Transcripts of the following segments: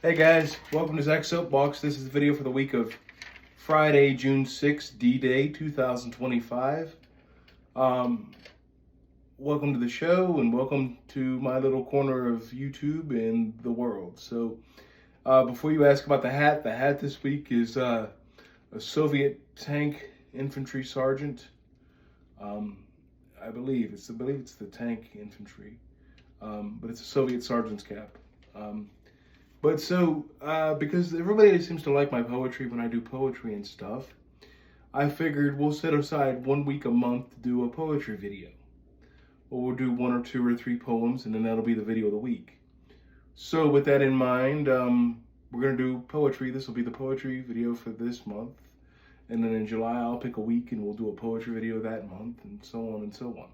Hey guys, welcome to Zach's Soapbox. This is the video for the week of Friday, June 6th, D-Day 2025. Um, Welcome to the show and welcome to my little corner of YouTube and the world. Before you ask about the hat this week is a Soviet tank infantry sergeant. I believe it's the tank infantry, but it's a Soviet sergeant's cap. Because everybody seems to like my poetry when I do poetry and stuff, I figured we'll set aside 1 week a month to do a poetry video. Well, we'll do 1 or 2 or 3 poems, and then that'll be the video of the week. So with that in mind, we're going to do poetry. This will be the poetry video for this month. And then in July, I'll pick a week, and we'll do a poetry video that month, and so on and so on.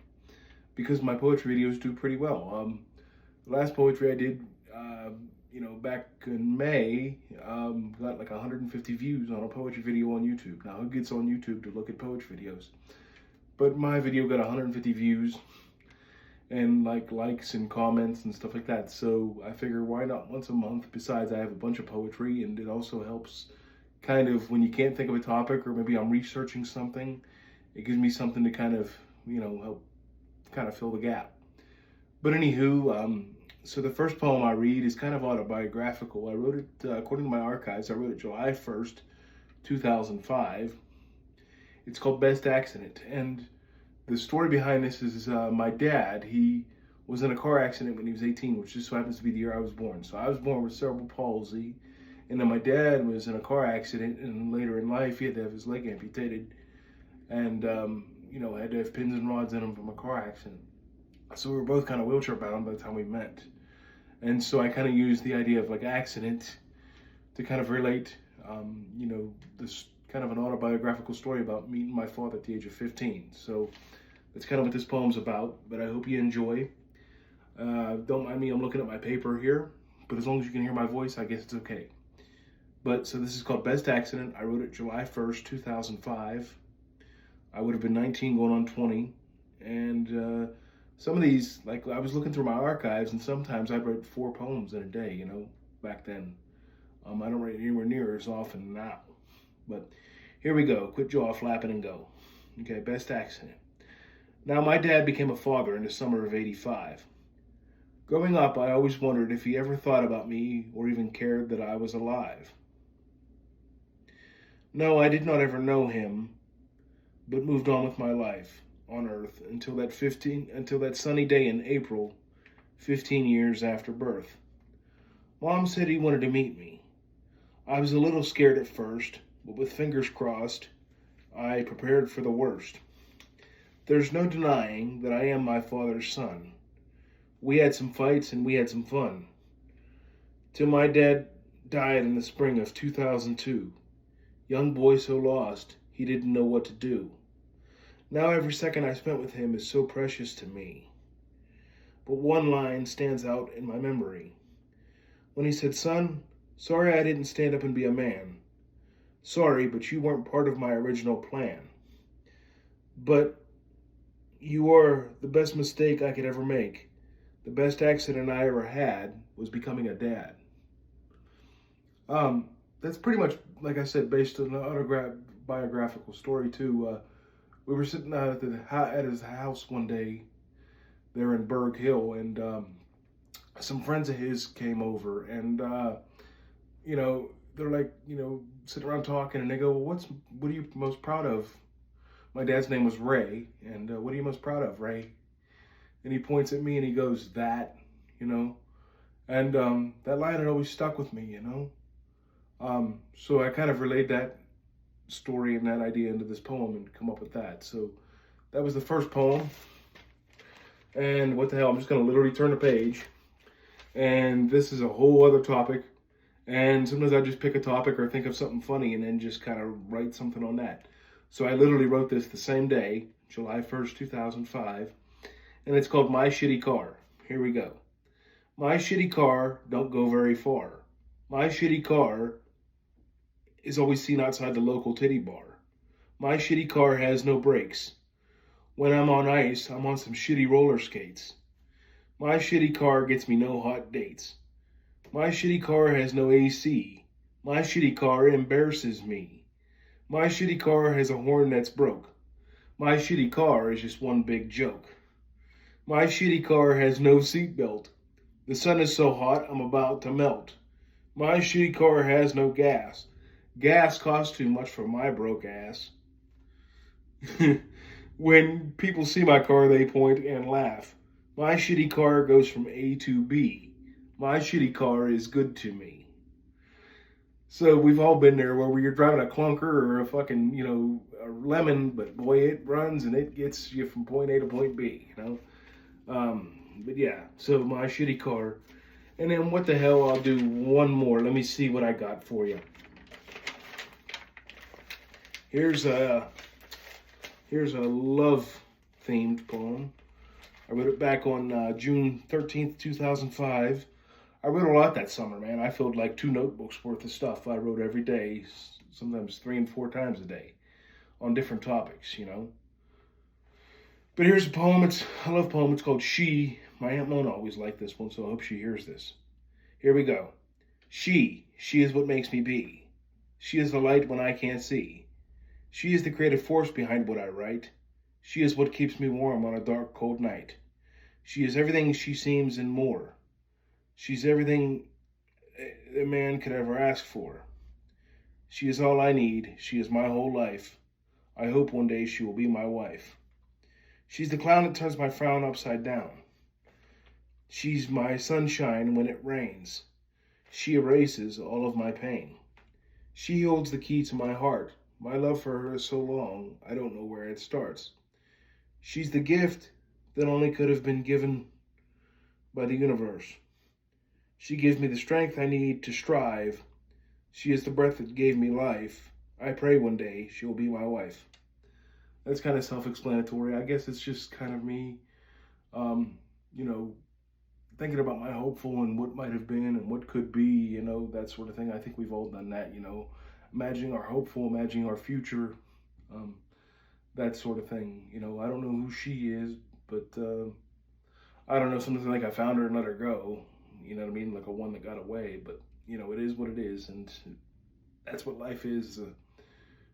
Because my poetry videos do pretty well. The last poetry I did, back in May, got like 150 views on a poetry video on YouTube. Now, who gets on YouTube to look at poetry videos? But my video got 150 views and likes and comments and stuff like that. So I figure why not once a month? Besides, I have a bunch of poetry, and it also helps kind of when you can't think of a topic, or maybe I'm researching something, it gives me something to kind of, help kind of fill the gap. But anywho, so the first poem I read is kind of autobiographical. I wrote it, according to my archives, I wrote it July 1st, 2005. It's called Best Accident. And the story behind this is my dad, he was in a car accident when he was 18, which just so happens to be the year I was born. So I was born with cerebral palsy. And then my dad was in a car accident, and later in life, he had to have his leg amputated. And, had to have pins and rods in him from a car accident. So we were both kind of wheelchair bound by the time we met. And so I kind of used the idea of like accident to kind of relate, this kind of an autobiographical story about meeting my father at the age of 15. So that's kind of what this poem's about, but I hope you enjoy. Don't mind me, I'm looking at my paper here, but as long as you can hear my voice, I guess it's okay. So this is called Best Accident. I wrote it July 1st, 2005. I would have been 19 going on 20. And some of these, like I was looking through my archives, and sometimes I'd write 4 poems in a day, back then. I don't write anywhere near as often now. But here we go. Quit jaw flapping and go. Okay, Best Accident. Now, my dad became a father in the summer of '85. Growing up, I always wondered if he ever thought about me or even cared that I was alive. No, I did not ever know him, but moved on with my life on earth until that sunny day in April, 15 years after birth. Mom said he wanted to meet me. I was a little scared at first, but with fingers crossed, I prepared for the worst. There's no denying that I am my father's son. We had some fights and we had some fun. Till my dad died in the spring of 2002. Young boy so lost, he didn't know what to do. Now every second I spent with him is so precious to me. But one line stands out in my memory. When he said, "Son, sorry I didn't stand up and be a man. Sorry, but you weren't part of my original plan. But you are the best mistake I could ever make. The best accident I ever had was becoming a dad." That's pretty much, like I said, based on an autobiographical story too. We were sitting at his house one day there in Berg Hill, and some friends of his came over, and they're like, sitting around talking, and they go, "Well, what are you most proud of?" My dad's name was Ray, and "What are you most proud of, Ray?" And he points at me and he goes, "That," and that line had always stuck with me, So I kind of relayed that story and that idea into this poem and come up with that. So that was the first poem. And what the hell, I'm just going to literally turn the page. And this is a whole other topic. And sometimes I just pick a topic or think of something funny and then just kind of write something on that. So I literally wrote this the same day, July 1st, 2005. And it's called My Shitty Car. Here we go. My shitty car don't go very far. My shitty car is always seen outside the local titty bar. My shitty car has no brakes. When I'm on ice, I'm on some shitty roller skates. My shitty car gets me no hot dates. My shitty car has no AC. My shitty car embarrasses me. My shitty car has a horn that's broke. My shitty car is just one big joke. My shitty car has no seatbelt. The sun is so hot I'm about to melt. My shitty car has no gas. Gas costs too much for my broke ass. When people see my car, they point and laugh. My shitty car goes from A to B. My shitty car is good to me. So we've all been there where you're driving a clunker or a fucking, a lemon, but boy, it runs and it gets you from point A to point B. But yeah, so my shitty car. And then what the hell, I'll do one more. Let me see what I got for you. Here's a love-themed poem. I wrote it back on June 13th, 2005. I wrote a lot that summer, man. I filled like 2 notebooks worth of stuff. I wrote every day, sometimes 3 and 4 times a day, on different topics. But here's a poem. I love poem. It's called She. My Aunt Mona always liked this one, so I hope she hears this. Here we go. She is what makes me be. She is the light when I can't see. She is the creative force behind what I write. She is what keeps me warm on a dark, cold night. She is everything she seems and more. She's everything a man could ever ask for. She is all I need. She is my whole life. I hope one day she will be my wife. She's the clown that turns my frown upside down. She's my sunshine when it rains. She erases all of my pain. She holds the key to my heart. My love for her is so long, I don't know where it starts. She's the gift that only could have been given by the universe. She gives me the strength I need to strive. She is the breath that gave me life. I pray one day she will be my wife. That's kind of self-explanatory. I guess it's just kind of me, thinking about my hopeful and what might have been and what could be, that sort of thing. I think we've all done that, imagining our hopeful, imagining our future, that sort of thing. I don't know who she is, but I don't know, something like I found her and let her go. You know what I mean? Like a one that got away, but it is what it is, and that's what life is, a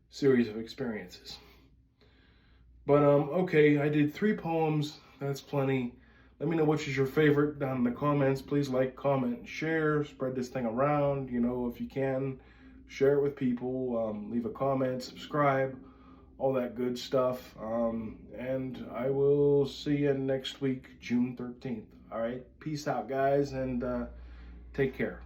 series of experiences. But okay, I did 3 poems. That's plenty. Let me know which is your favorite down in the comments. Please like, comment, share, spread this thing around. If you can, share it with people. Leave a comment, subscribe, all that good stuff. And I will see you next week, June 13th. All right, peace out, guys, and take care.